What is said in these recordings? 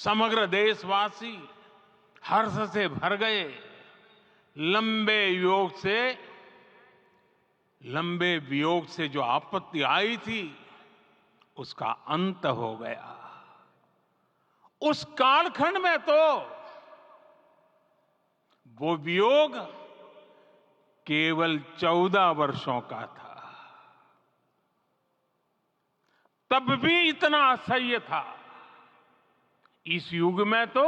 समग्र देशवासी हर्ष से भर गए। लंबे वियोग से जो आपत्ति आई थी उसका अंत हो गया। उस कालखंड में तो वो वियोग केवल 14 वर्षों का था। तब भी इतना असह्य था। इस युग में तो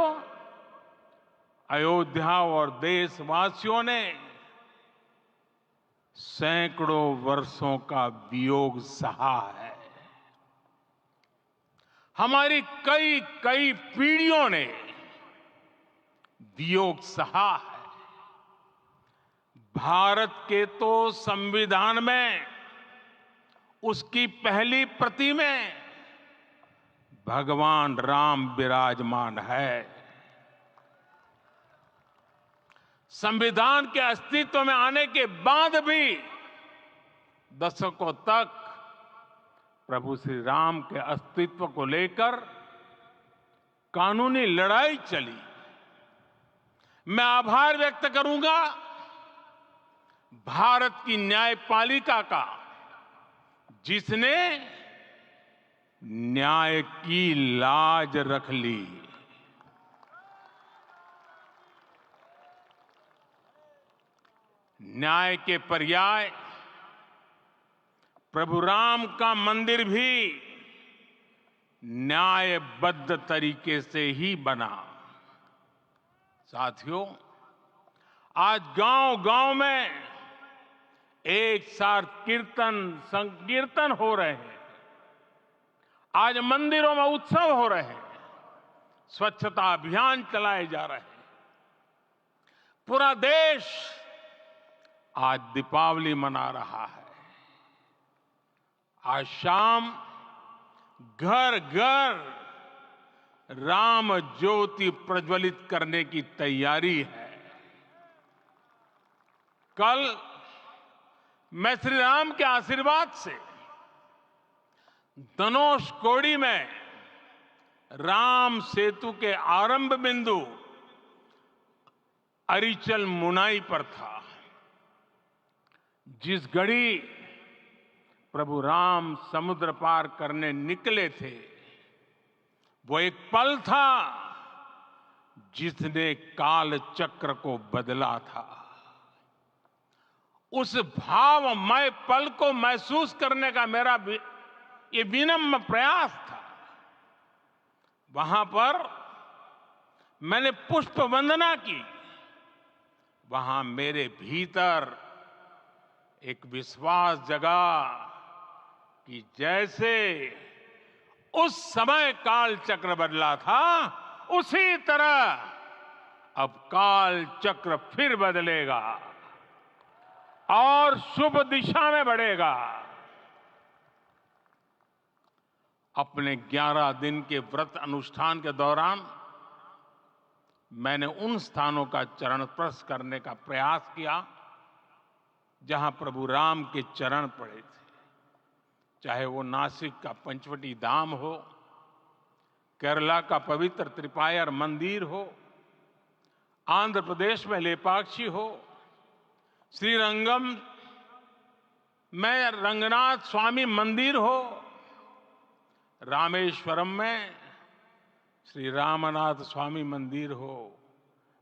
अयोध्या और देशवासियों ने सैकड़ों वर्षों का वियोग सहा है। हमारी कई कई पीढ़ियों ने वियोग सहा है। भारत के तो संविधान में उसकी पहली प्रति में भगवान राम विराजमान है। संविधान के अस्तित्व में आने के बाद भी दशकों तक प्रभु श्री राम के अस्तित्व को लेकर कानूनी लड़ाई चली। मैं आभार व्यक्त करूंगा भारत की न्यायपालिका का, जिसने न्याय की लाज रख ली। न्याय के पर्याय प्रभु राम का मंदिर भी न्यायबद्ध तरीके से ही बना। साथियों, आज गांव-गांव में एक साथ कीर्तन संकीर्तन हो रहे हैं। आज मंदिरों में उत्सव हो रहे हैं। स्वच्छता अभियान चलाए जा रहे हैं। पूरा देश आज दीपावली मना रहा है। आज शाम घर घर राम ज्योति प्रज्वलित करने की तैयारी है। कल मैं श्री राम के आशीर्वाद से धनुषकोडी में राम सेतु के आरंभ बिंदु अरिचल मुनाई पर था। जिस घड़ी प्रभु राम समुद्र पार करने निकले थे, वो एक पल था जिसने काल चक्र को बदला था। उस भावमय पल को महसूस करने का मेरा ये विनम्र प्रयास था। वहां पर मैंने पुष्प वंदना की। वहां मेरे भीतर एक विश्वास जगा कि जैसे उस समय काल चक्र बदला था, उसी तरह अब काल चक्र फिर बदलेगा और शुभ दिशा में बढ़ेगा। अपने 11 दिन के व्रत अनुष्ठान के दौरान मैंने उन स्थानों का चरण स्पर्श करने का प्रयास किया जहां प्रभु राम के चरण पड़े थे। चाहे वो नासिक का पंचवटी धाम हो, केरला का पवित्र त्रिपायर मंदिर हो, आंध्र प्रदेश में लेपाक्षी हो, श्रीरंगम में रंगनाथ स्वामी मंदिर हो, रामेश्वरम में श्री रामनाथ स्वामी मंदिर हो,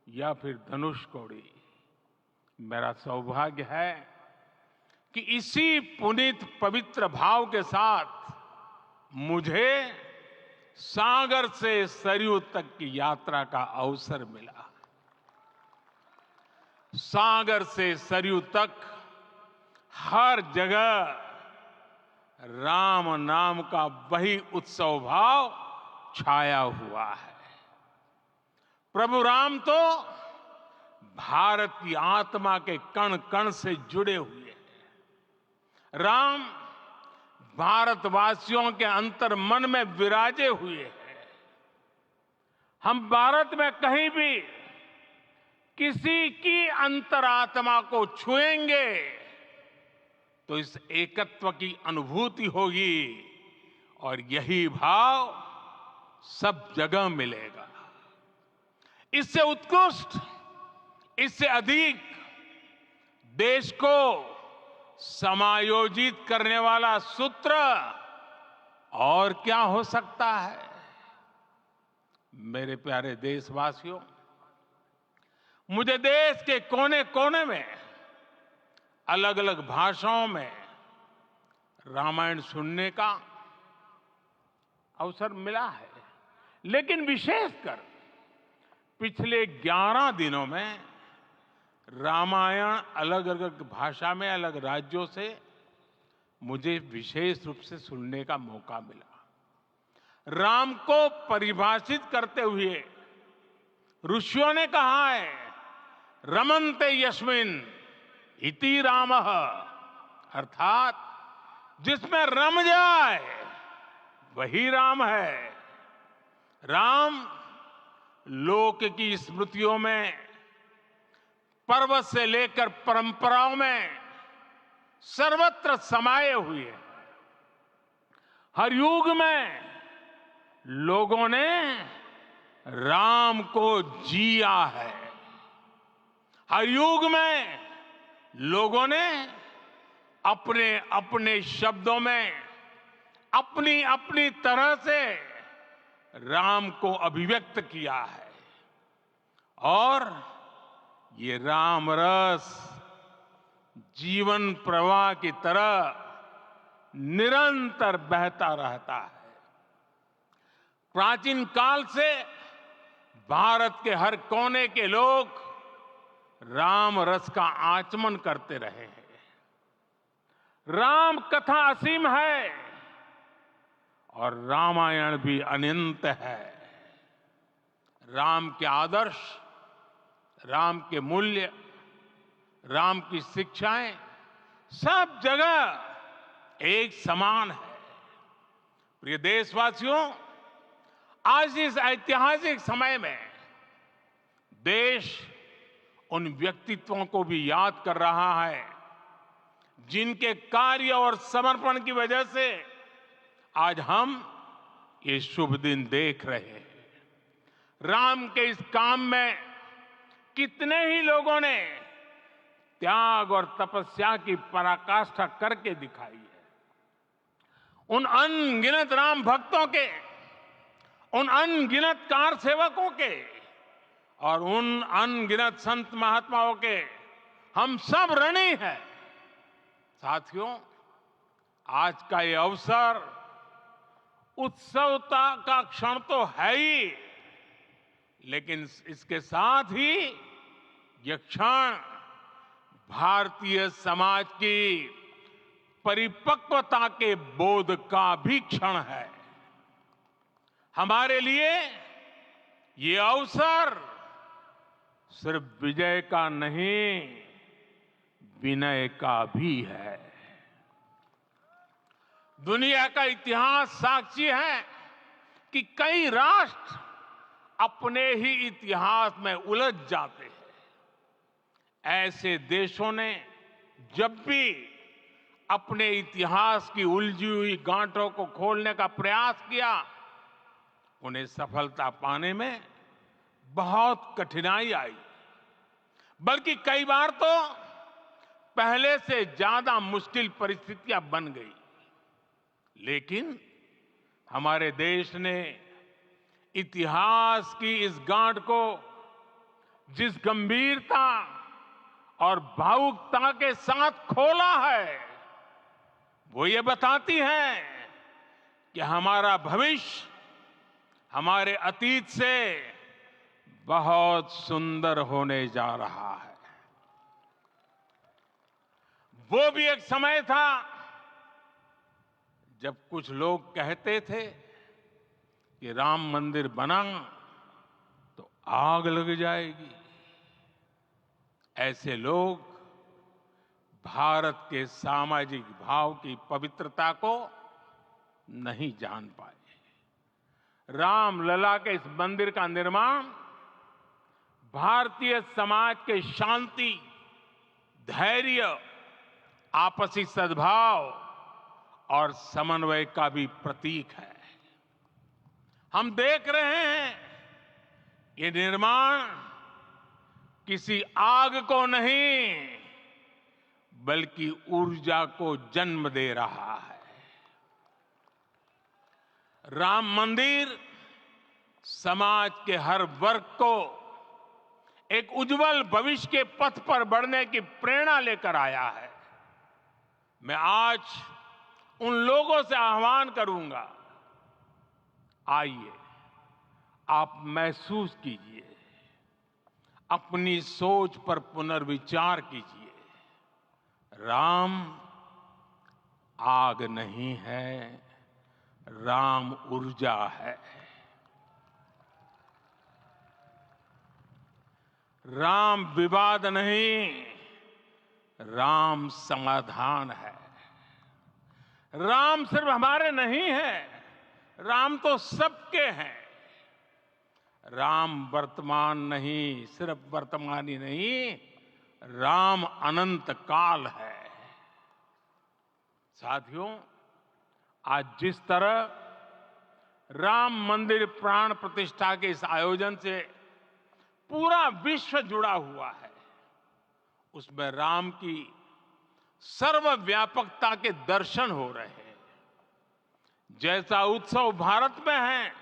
या फिर धनुषकोडी। मेरा सौभाग्य है कि इसी पुनीत पवित्र भाव के साथ मुझे सागर से सरयू तक की यात्रा का अवसर मिला। सागर से सरयू तक हर जगह राम नाम का वही उत्सव भाव छाया हुआ है। प्रभु राम तो भारत की आत्मा के कण कण से जुड़े हुए हैं। राम भारतवासियों के अंतर मन में विराजे हुए हैं। हम भारत में कहीं भी किसी की अंतरात्मा को छुएंगे तो इस एकत्व की अनुभूति होगी और यही भाव सब जगह मिलेगा। इससे उत्कृष्ट, इससे अधिक देश को समायोजित करने वाला सूत्र और क्या हो सकता है। मेरे प्यारे देशवासियों, मुझे देश के कोने कोने में अलग अलग भाषाओं में रामायण सुनने का अवसर मिला है, लेकिन विशेषकर पिछले 11 दिनों में रामायण अलग अलग भाषा में अलग राज्यों से मुझे विशेष रूप से सुनने का मौका मिला। राम को परिभाषित करते हुए ऋषियों ने कहा है, रमन्ते यस्मिन् इति रामः, अर्थात जिसमें रम जाए वही राम है। राम लोक की स्मृतियों में, पर्वत से लेकर परंपराओं में सर्वत्र समाये हुए हैं। हर युग में लोगों ने राम को जिया है। हर युग में लोगों ने अपने अपने शब्दों में अपनी अपनी तरह से राम को अभिव्यक्त किया है और ये राम रस जीवन प्रवाह की तरह निरंतर बहता रहता है। प्राचीन काल से भारत के हर कोने के लोग राम रस का आचमन करते रहे हैं। राम कथा असीम है और रामायण भी अनंत है। राम के आदर्श, राम के मूल्य, राम की शिक्षाएं सब जगह एक समान है। प्रिय देशवासियों, आज इस ऐतिहासिक समय में देश उन व्यक्तित्वों को भी याद कर रहा है जिनके कार्य और समर्पण की वजह से आज हम ये शुभ दिन देख रहे हैं। राम के इस काम में कितने ही लोगों ने त्याग और तपस्या की पराकाष्ठा करके दिखाई है। उन अनगिनत राम भक्तों के, उन अनगिनत कार सेवकों के और उन अनगिनत संत महात्माओं के हम सब ऋणी हैं। साथियों, आज का ये अवसर उत्सवता का क्षण तो है ही, लेकिन इसके साथ ही यह क्षण भारतीय समाज की परिपक्वता के बोध का भी क्षण है। हमारे लिए ये अवसर सिर्फ विजय का नहीं, विनय का भी है। दुनिया का इतिहास साक्षी है कि कई राष्ट्र अपने ही इतिहास में उलझ जाते हैं। ऐसे देशों ने जब भी अपने इतिहास की उलझी हुई गांठों को खोलने का प्रयास किया, उन्हें सफलता पाने में बहुत कठिनाई आई, बल्कि कई बार तो पहले से ज्यादा मुश्किल परिस्थितियां बन गई। लेकिन हमारे देश ने इतिहास की इस गांठ को जिस गंभीरता और भावुकता के साथ खोला है, वो ये बताती है कि हमारा भविष्य हमारे अतीत से बहुत सुंदर होने जा रहा है। वो भी एक समय था जब कुछ लोग कहते थे कि राम मंदिर बना तो आग लग जाएगी। ऐसे लोग भारत के सामाजिक भाव की पवित्रता को नहीं जान पाए। रामलला के इस मंदिर का निर्माण भारतीय समाज के शांति, धैर्य, आपसी सद्भाव और समन्वय का भी प्रतीक है। हम देख रहे हैं ये निर्माण किसी आग को नहीं बल्कि ऊर्जा को जन्म दे रहा है। राम मंदिर समाज के हर वर्ग को एक उज्जवल भविष्य के पथ पर बढ़ने की प्रेरणा लेकर आया है। मैं आज उन लोगों से आह्वान करूंगा, आइए आप महसूस कीजिए, अपनी सोच पर पुनर्विचार कीजिए। राम आग नहीं है, राम ऊर्जा है। राम विवाद नहीं, राम समाधान है। राम सिर्फ हमारे नहीं है, राम तो सबके हैं। राम वर्तमान नहीं, सिर्फ वर्तमान ही नहीं, राम अनंत काल है। साथियों, आज जिस तरह राम मंदिर प्राण प्रतिष्ठा के इस आयोजन से पूरा विश्व जुड़ा हुआ है, उसमें राम की सर्वव्यापकता के दर्शन हो रहे हैं। जैसा उत्सव भारत में है,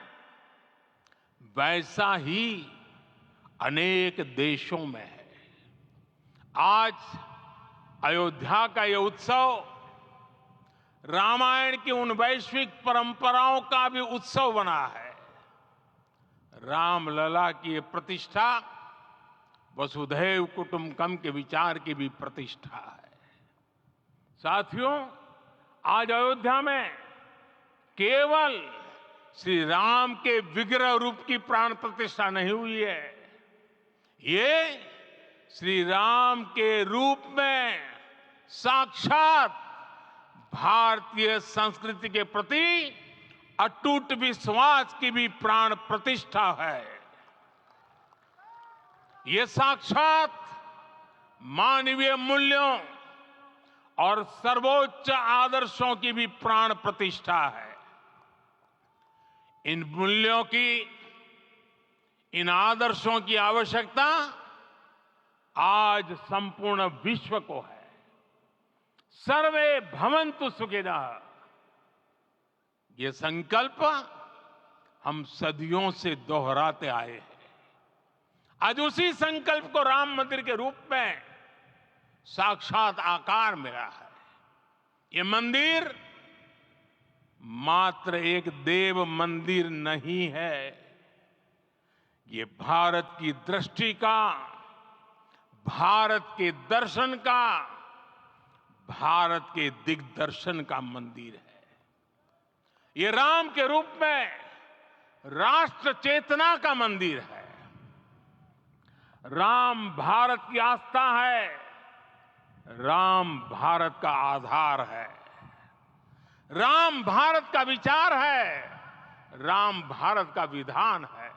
वैसा ही अनेक देशों में है। आज अयोध्या का यह उत्सव रामायण की उन वैश्विक परंपराओं का भी उत्सव बना है। रामलला की ये प्रतिष्ठा वसुधैव कुटुंबकम के विचार की भी प्रतिष्ठा है। साथियों, आज अयोध्या में केवल श्री राम के विग्रह रूप की प्राण प्रतिष्ठा नहीं हुई है, ये श्री राम के रूप में साक्षात भारतीय संस्कृति के प्रति अटूट विश्वास की भी प्राण प्रतिष्ठा है। ये साक्षात मानवीय मूल्यों और सर्वोच्च आदर्शों की भी प्राण प्रतिष्ठा है। इन मूल्यों की, इन आदर्शों की आवश्यकता आज संपूर्ण विश्व को है। सर्वे भवन्तु सुखिनः, ये संकल्प हम सदियों से दोहराते आए हैं। आज उसी संकल्प को राम मंदिर के रूप में साक्षात आकार मिला है। ये मंदिर मात्र एक देव मंदिर नहीं है, ये भारत की दृष्टि का, भारत के दर्शन का, भारत के दिग्दर्शन का मंदिर है। ये राम के रूप में राष्ट्र चेतना का मंदिर है। राम भारत की आस्था है, राम भारत का आधार है, राम भारत का विचार है, राम भारत का विधान है,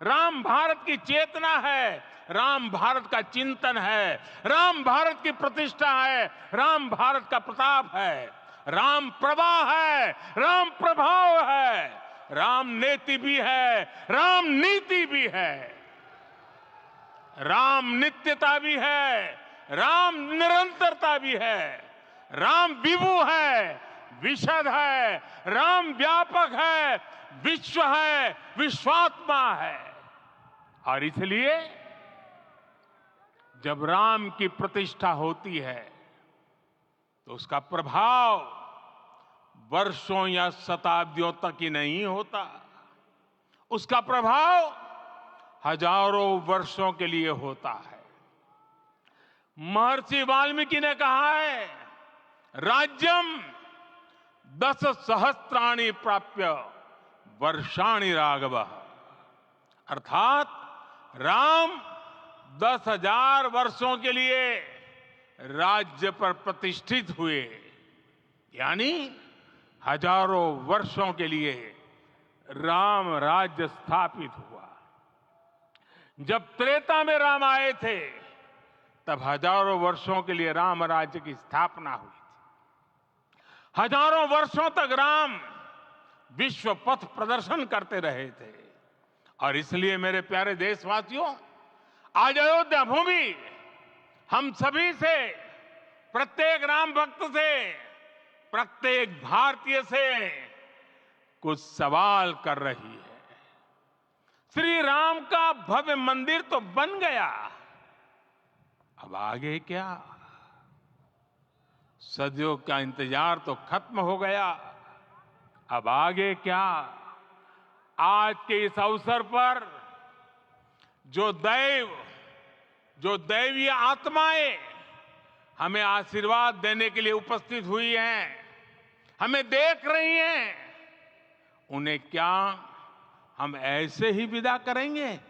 राम भारत की चेतना है, राम भारत का चिंतन है, राम भारत की प्रतिष्ठा है, राम भारत का प्रताप है, राम प्रवाह है, राम प्रभाव है, राम नेति भी है, राम नीति भी है, राम नित्यता भी है, राम निरंतरता भी है, राम विभु है, विशद है, राम व्यापक है, विश्व है, विश्वात्मा है। और इसलिए जब राम की प्रतिष्ठा होती है तो उसका प्रभाव वर्षों या शताब्दियों तक ही नहीं होता, उसका प्रभाव हजारों वर्षों के लिए होता है। महर्षि वाल्मीकि ने कहा है, राज्यम 10 सहस्त्राणि प्राप्य वर्षाणि राघवः, अर्थात राम 10,000 वर्षों के लिए राज्य पर प्रतिष्ठित हुए, यानी हजारों वर्षों के लिए राम राज्य स्थापित हुआ। जब त्रेता में राम आए थे तब हजारों वर्षों के लिए राम राज्य की स्थापना हुई थी। हजारों वर्षों तक राम विश्व पथ प्रदर्शन करते रहे थे और इसलिए मेरे प्यारे देशवासियों, आज अयोध्या भूमि हम सभी से, प्रत्येक राम भक्त से, प्रत्येक भारतीय से कुछ सवाल कर रही है। श्री राम का भव्य मंदिर तो बन गया, अब आगे क्या? सदियों का इंतजार तो खत्म हो गया, अब आगे क्या? आज के इस अवसर पर जो दैवीय आत्माएं हमें आशीर्वाद देने के लिए उपस्थित हुई हैं, हमें देख रही हैं, उन्हें क्या हम ऐसे ही विदा करेंगे?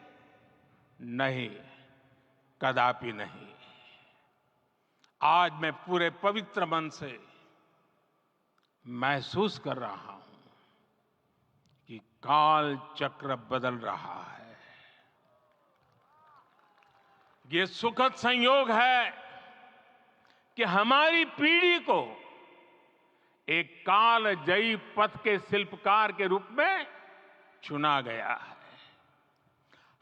नहीं, कदापि नहीं। आज मैं पूरे पवित्र मन से महसूस कर रहा हूं कि काल चक्र बदल रहा है। ये सुखद संयोग है कि हमारी पीढ़ी को एक कालजयी पथ के शिल्पकार के रूप में चुना गया है।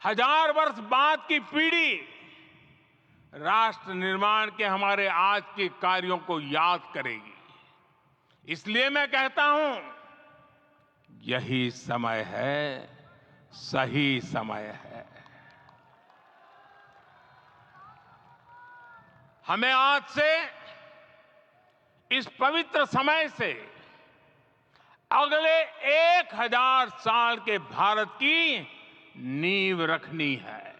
1000 वर्ष बाद की पीढ़ी राष्ट्र निर्माण के हमारे आज के कार्यों को याद करेगी। इसलिए मैं कहता हूं, यही समय है, सही समय है। हमें आज से, इस पवित्र समय से अगले 1000 साल के भारत की नींव रखनी है।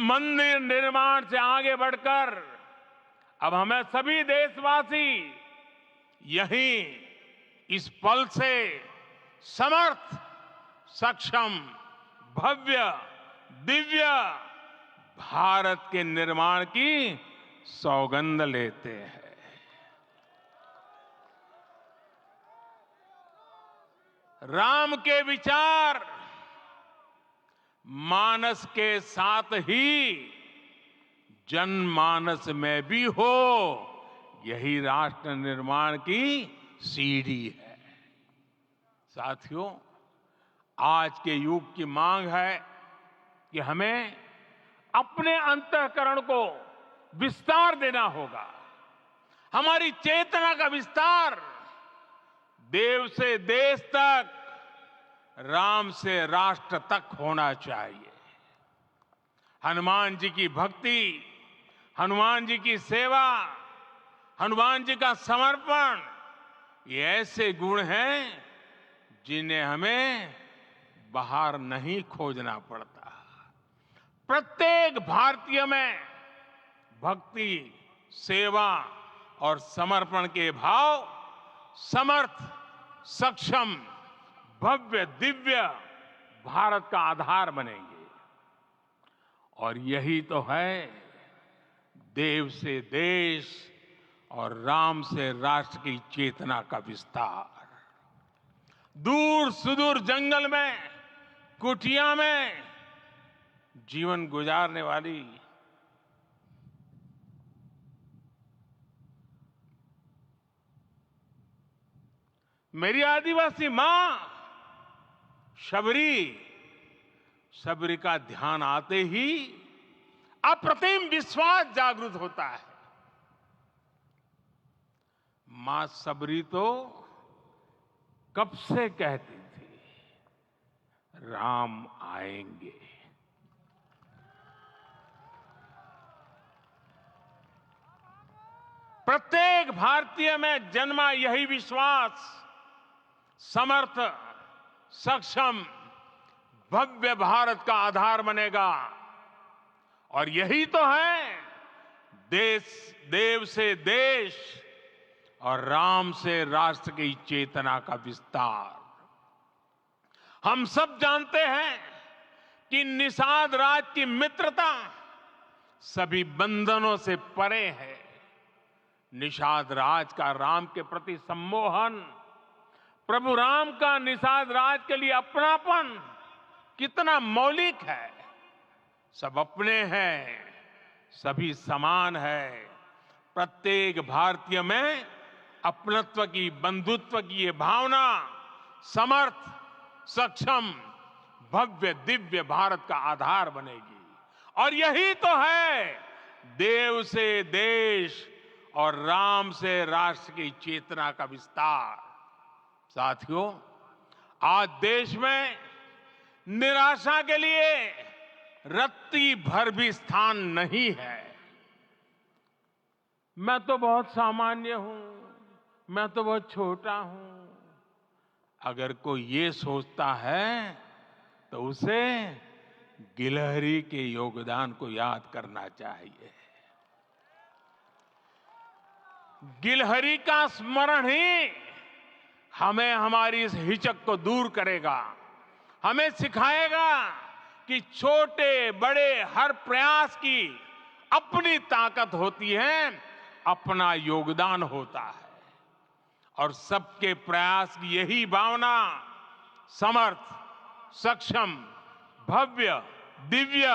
मंदिर निर्माण से आगे बढ़कर अब हमें सभी देशवासी यहीं इस पल से समर्थ, सक्षम, भव्य, दिव्य भारत के निर्माण की सौगंध लेते हैं। राम के विचार मानस के साथ ही जनमानस में भी हो, यही राष्ट्र निर्माण की सीढ़ी है। साथियों, आज के युग की मांग है कि हमें अपने अंतःकरण को विस्तार देना होगा। हमारी चेतना का विस्तार देव से देश तक, राम से राष्ट्र तक होना चाहिए। हनुमान जी की भक्ति, हनुमान जी की सेवा, हनुमान जी का समर्पण, ये ऐसे गुण हैं जिन्हें हमें बाहर नहीं खोजना पड़ता। प्रत्येक भारतीय में भक्ति, सेवा और समर्पण के भाव समर्थ, सक्षम, भव्य, दिव्य भारत का आधार बनेंगे। और यही तो है देव से देश और राम से राष्ट्र की चेतना का विस्तार। दूर सुदूर जंगल में, कुटिया में जीवन गुजारने वाली मेरी आदिवासी मां शबरी का ध्यान आते ही अप्रतिम विश्वास जागृत होता है। मां शबरी तो कब से कहती थी, राम आएंगे। प्रत्येक भारतीय में जन्मा यही विश्वास समर्थ, सक्षम, भव्य भारत का आधार बनेगा। और यही तो है देव से देश और राम से राष्ट्र की चेतना का विस्तार। हम सब जानते हैं कि निषाद राज की मित्रता सभी बंधनों से परे है। निषाद राज का राम के प्रति सम्मोहन, प्रभु राम का निषाद राज के लिए अपनापन कितना मौलिक है। सब अपने हैं, सभी समान है। प्रत्येक भारतीय में अपनत्व की, बंधुत्व की ये भावना समर्थ, सक्षम, भव्य, दिव्य भारत का आधार बनेगी। और यही तो है देव से देश और राम से राष्ट्र की चेतना का विस्तार। साथियों, आज देश में निराशा के लिए रत्ती भर भी स्थान नहीं है। मैं तो बहुत सामान्य हूं, मैं तो बहुत छोटा हूं। अगर कोई ये सोचता है तो उसे गिलहरी के योगदान को याद करना चाहिए। गिलहरी का स्मरण ही हमें हमारी इस हिचक को दूर करेगा, हमें सिखाएगा कि छोटे बड़े हर प्रयास की अपनी ताकत होती है, अपना योगदान होता है। और सबके प्रयास की यही भावना समर्थ, सक्षम, भव्य, दिव्य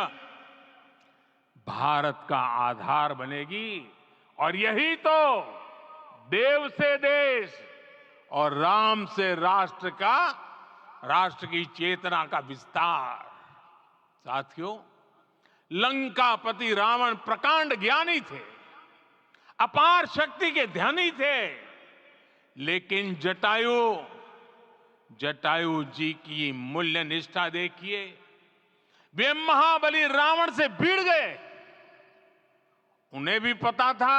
भारत का आधार बनेगी। और यही तो देव से देश और राम से राष्ट्र की चेतना का विस्तार। साथियों, लंकापति रावण प्रकांड ज्ञानी थे, अपार शक्ति के धनी थे, लेकिन जटायु जी की मूल्य निष्ठा देखिए। वे महाबली रावण से भिड़ गए। उन्हें भी पता था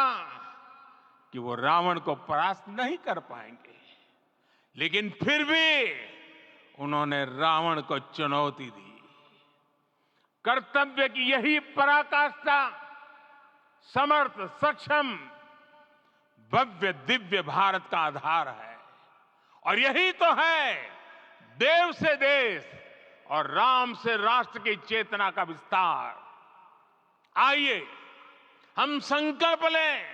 कि वो रावण को परास्त नहीं कर पाएंगे, लेकिन फिर भी उन्होंने रावण को चुनौती दी। कर्तव्य की यही पराकाष्ठा समर्थ, सक्षम, भव्य, दिव्य भारत का आधार है। और यही तो है देव से देश और राम से राष्ट्र की चेतना का विस्तार। आइए हम संकल्प लें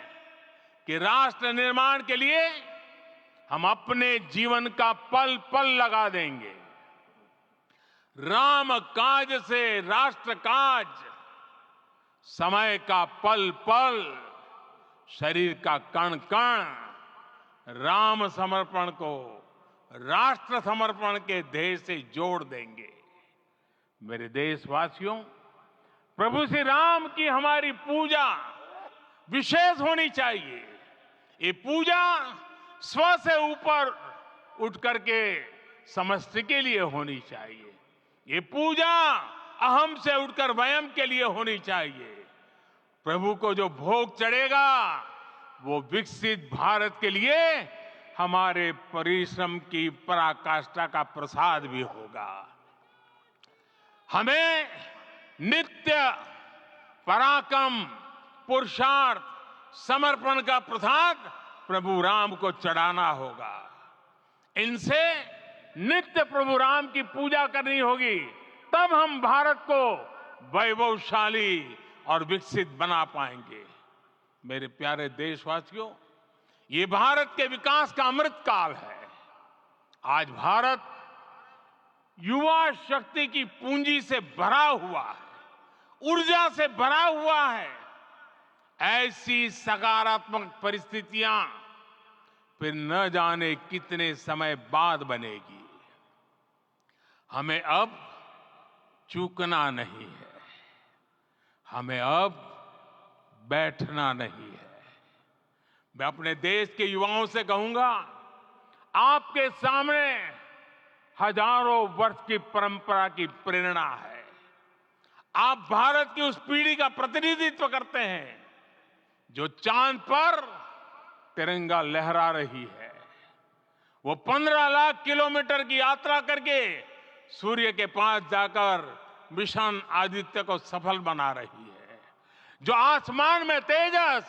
कि राष्ट्र निर्माण के लिए हम अपने जीवन का पल पल लगा देंगे। राम काज से राष्ट्र काज, समय का पल पल, शरीर का कण कण राम समर्पण को राष्ट्र समर्पण के ध्येय से जोड़ देंगे। मेरे देशवासियों, प्रभु श्री राम की हमारी पूजा विशेष होनी चाहिए। ये पूजा स्व से ऊपर उठ करके समष्टि के लिए होनी चाहिए। ये पूजा अहम से उठकर वयम के लिए होनी चाहिए। प्रभु को जो भोग चढ़ेगा वो विकसित भारत के लिए हमारे परिश्रम की पराकाष्ठा का प्रसाद भी होगा। हमें नित्य पराक्रम, पुरुषार्थ, समर्पण का प्रसाद प्रभु राम को चढ़ाना होगा। इनसे नित्य प्रभु राम की पूजा करनी होगी, तब हम भारत को वैभवशाली और विकसित बना पाएंगे। मेरे प्यारे देशवासियों, ये भारत के विकास का अमृत काल है। आज भारत युवा शक्ति की पूंजी से भरा हुआ है, ऊर्जा से भरा हुआ है। ऐसी सकारात्मक परिस्थितियां फिर न जाने कितने समय बाद बनेगी। हमें अब चूकना नहीं है, हमें अब बैठना नहीं है। मैं अपने देश के युवाओं से कहूंगा, आपके सामने हजारों वर्ष की परंपरा की प्रेरणा है। आप भारत की उस पीढ़ी का प्रतिनिधित्व करते हैं जो चांद पर तिरंगा लहरा रही है। वो 15 लाख किलोमीटर की यात्रा करके सूर्य के पास जाकर मिशन आदित्य को सफल बना रही है। जो आसमान में तेजस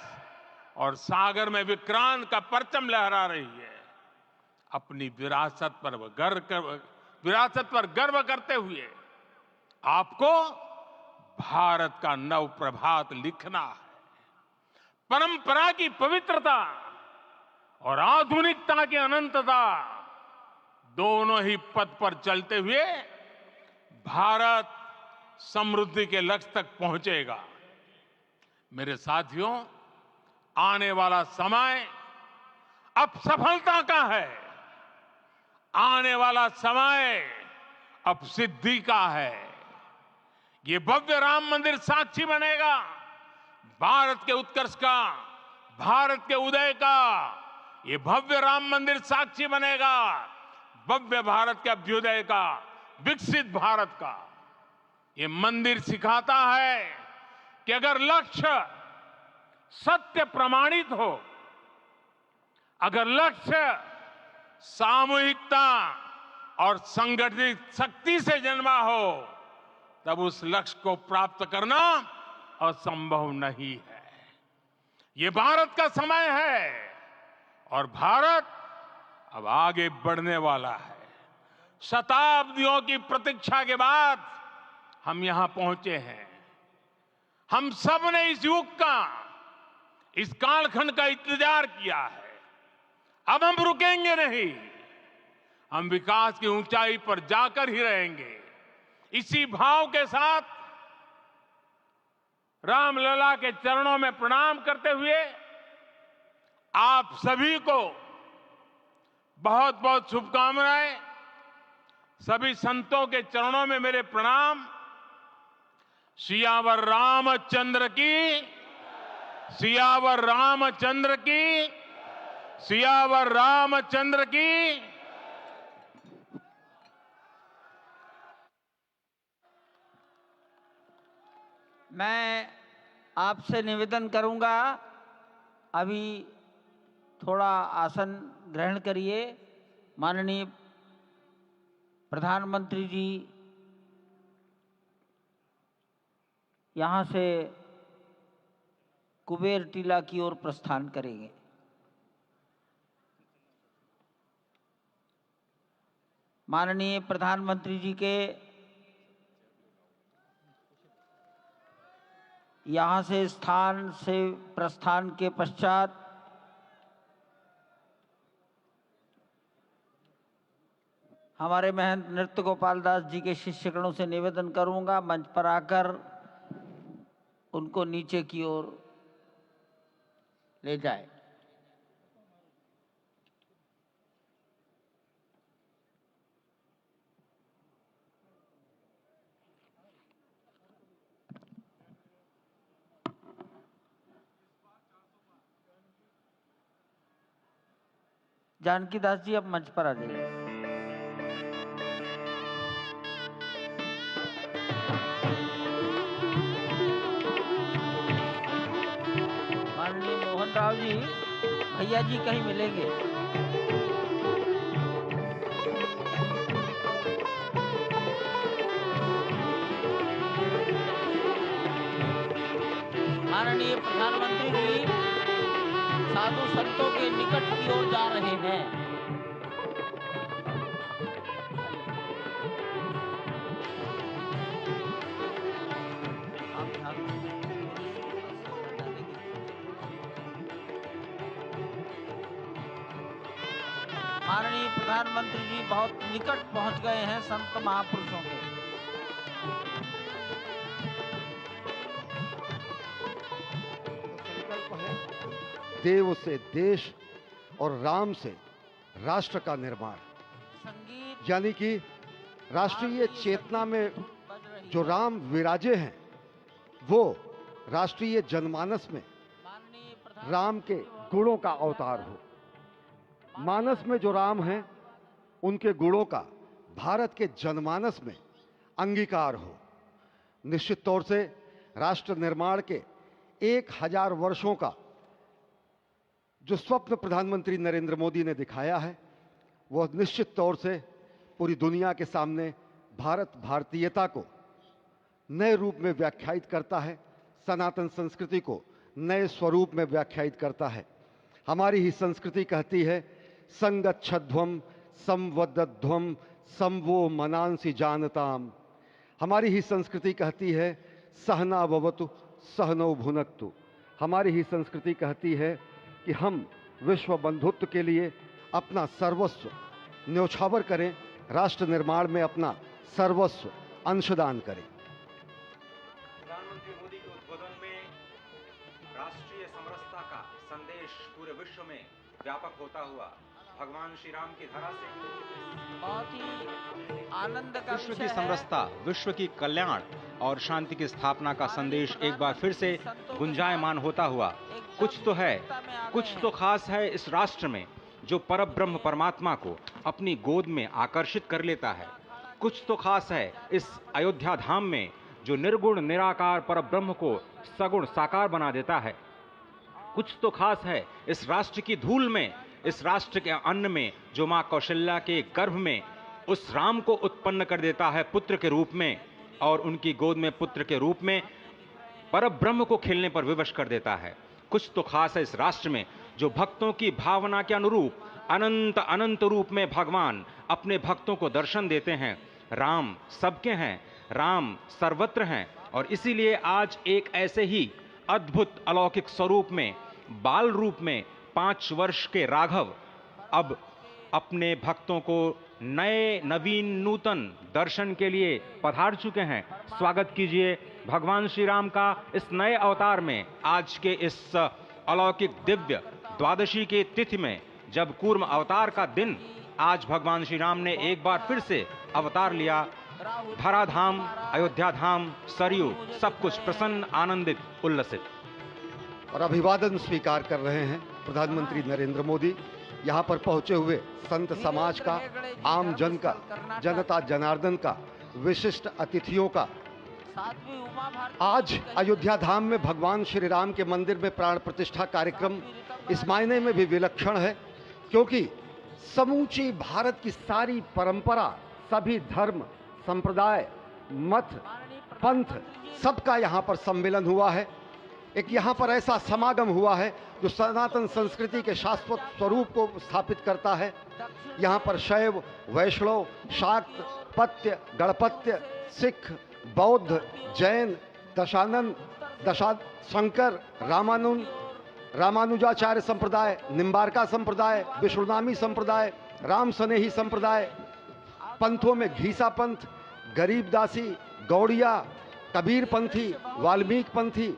और सागर में विक्रांत का परचम लहरा रही है। अपनी विरासत पर गर्व करते हुए आपको भारत का नव प्रभात लिखना है। परंपरा की पवित्रता और आधुनिकता की अनंतता, दोनों ही पथ पर चलते हुए भारत समृद्धि के लक्ष्य तक पहुंचेगा। मेरे साथियों, आने वाला समय अब सफलता का है। आने वाला समय अब सिद्धि का है। ये भव्य राम मंदिर साक्षी बनेगा भारत के उत्कर्ष का, भारत के उदय का। ये भव्य राम मंदिर साक्षी बनेगा भव्य भारत के अभ्युदय का, विकसित भारत का। ये मंदिर सिखाता है कि अगर लक्ष्य सत्य प्रमाणित हो, अगर लक्ष्य सामूहिकता और संगठित शक्ति से जन्मा हो, तब उस लक्ष्य को प्राप्त करना असंभव नहीं है। ये भारत का समय है और भारत अब आगे बढ़ने वाला है। शताब्दियों की प्रतीक्षा के बाद हम यहां पहुंचे हैं। हम सब ने इस युग का, इस कालखंड का इंतजार किया है। अब हम रुकेंगे नहीं, हम विकास की ऊंचाई पर जाकर ही रहेंगे। इसी भाव के साथ रामलला के चरणों में प्रणाम करते हुए आप सभी को बहुत बहुत शुभकामनाएं। सभी संतों के चरणों में मेरे प्रणाम। सियावर रामचंद्र की, सियावर रामचंद्र की, सियावर रामचंद्र की। मैं आपसे निवेदन करूंगा, अभी थोड़ा आसन ग्रहण करिए। माननीय प्रधानमंत्री जी यहाँ से कुबेर टीला की ओर प्रस्थान करेंगे। माननीय प्रधानमंत्री जी के यहाँ से स्थान से प्रस्थान के पश्चात हमारे महंत नृत्य गोपाल दास जी के शिष्यगणों से निवेदन करूंगा, मंच पर आकर उनको नीचे की ओर ले जाए। जानकी दास जी अब मंच पर आ जाइए। माननीय मोहन राव जी, भैया जी कहीं मिलेंगे। माननीय प्रधानमंत्री जी साधु संतों के निकट की ओर जा रहे हैं। माननीय प्रधानमंत्री जी बहुत निकट पहुंच गए हैं संत महापुरुषों के। संकल्प है देव से देश और राम से राष्ट्र का निर्माण, यानी कि राष्ट्रीय चेतना में जो राम विराजे हैं, वो राष्ट्रीय जनमानस में राम के गुणों का अवतार हो। मानस में जो राम हैं, उनके गुणों का भारत के जनमानस में अंगीकार हो। निश्चित तौर से राष्ट्र निर्माण के 1000 वर्षों का जो स्वप्न प्रधानमंत्री नरेंद्र मोदी ने दिखाया है, वह निश्चित तौर से पूरी दुनिया के सामने भारत भारतीयता को नए रूप में व्याख्यायित करता है, सनातन संस्कृति को नए स्वरूप में व्याख्यायित करता है। हमारी ही संस्कृति कहती है, संगच्छध्वम संवदध्वम संवो मनांसि जानताम। हमारी ही संस्कृति कहती है, सहना भवतु सहनौ भुनक्तु। हमारी ही संस्कृति कहती है कि हम विश्व बंधुत्व के लिए अपना सर्वस्व न्यौछावर करें, राष्ट्र निर्माण में अपना सर्वस्व अंशदान करें। प्रधानमंत्री मोदी के उद्बोधन में राष्ट्रीय समरसता का संदेश पूरे विश्व में व्यापक होता हुआ भगवान श्री राम की धरा से। बहुत ही आनंद का विश्व की विषय है। समरसता, विश्व की कल्याण और शांति की स्थापना का संदेश एक बार फिर से गुंजायमान होता हुआ। कुछ तो है, कुछ तो खास है इस राष्ट्र में जो परब्रह्म परमात्मा को अपनी गोद में आकर्षित कर लेता है। कुछ तो खास है इस अयोध्या धाम में जो निर्गुण निराकार परब्रह्म को सगुण साकार बना देता है। कुछ तो खास है इस राष्ट्र की धूल में, इस राष्ट्र के अन्न में जो मां कौशल्या के गर्भ में उस राम को उत्पन्न कर देता है पुत्र के रूप में, और उनकी गोद में पुत्र के रूप में परब्रह्म को खेलने पर विवश कर देता है। कुछ तो खास है इस राष्ट्र में जो भक्तों की भावना के अनुरूप अनंत अनंत रूप में भगवान अपने भक्तों को दर्शन देते हैं। राम सबके हैं, राम सर्वत्र हैं, और इसीलिए आज एक ऐसे ही अद्भुत अलौकिक स्वरूप में, बाल रूप में 5 वर्ष के राघव अब अपने भक्तों को नए नवीन नूतन दर्शन के लिए पधार चुके हैं। स्वागत कीजिए भगवान श्री राम का इस नए अवतार में। आज के इस अलौकिक दिव्य द्वादशी के तिथि में, जब कूर्म अवतार का दिन, आज भगवान श्री राम ने एक बार फिर से अवतार लिया। धरा धाम, अयोध्या धाम, सरयू, सब कुछ प्रसन्न, आनंदित, उल्लसित। और अभिवादन स्वीकार कर रहे हैं प्रधानमंत्री नरेंद्र मोदी। यहाँ पर पहुंचे हुए संत समाज का, आम जन का, जनता जनार्दन का, विशिष्ट अतिथियों का। आज अयोध्या धाम में भगवान श्री राम के मंदिर में प्राण प्रतिष्ठा कार्यक्रम इस मायने में भी विलक्षण है क्योंकि समूची भारत की सारी परंपरा, सभी धर्म, संप्रदाय, मत, पंथ, सबका यहाँ पर सम्मेलन हुआ है। एक यहाँ पर ऐसा समागम हुआ है जो सनातन संस्कृति के शाश्वत स्वरूप को स्थापित करता है। यहाँ पर शैव, वैष्णव, शाक्त, पत्य, गणपत्य, सिख, बौद्ध, जैन, दशानंद, शंकर, रामानुजाचार्य संप्रदाय, निम्बारका संप्रदाय, विष्णुनामी संप्रदाय, राम स्नेही संप्रदाय, पंथों में घीसा पंथ, गरीबदासी, गौड़िया, कबीर पंथी, वाल्मीकि पंथी,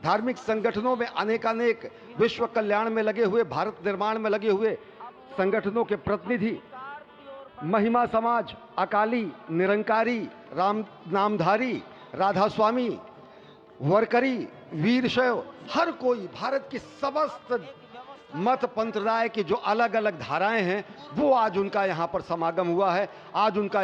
धार्मिक संगठनों में अनेकानेक विश्व कल्याण में लगे हुए, भारत निर्माण में लगे हुए संगठनों के प्रतिनिधि, महिमा समाज, अकाली, निरंकारी, राम नामधारी, राधा स्वामी, वरकरी, वीरशैव, हर कोई भारत की समस्त मत पंथराय की जो अलग अलग धाराएं हैं वो आज उनका यहाँ पर समागम हुआ है। आज उनका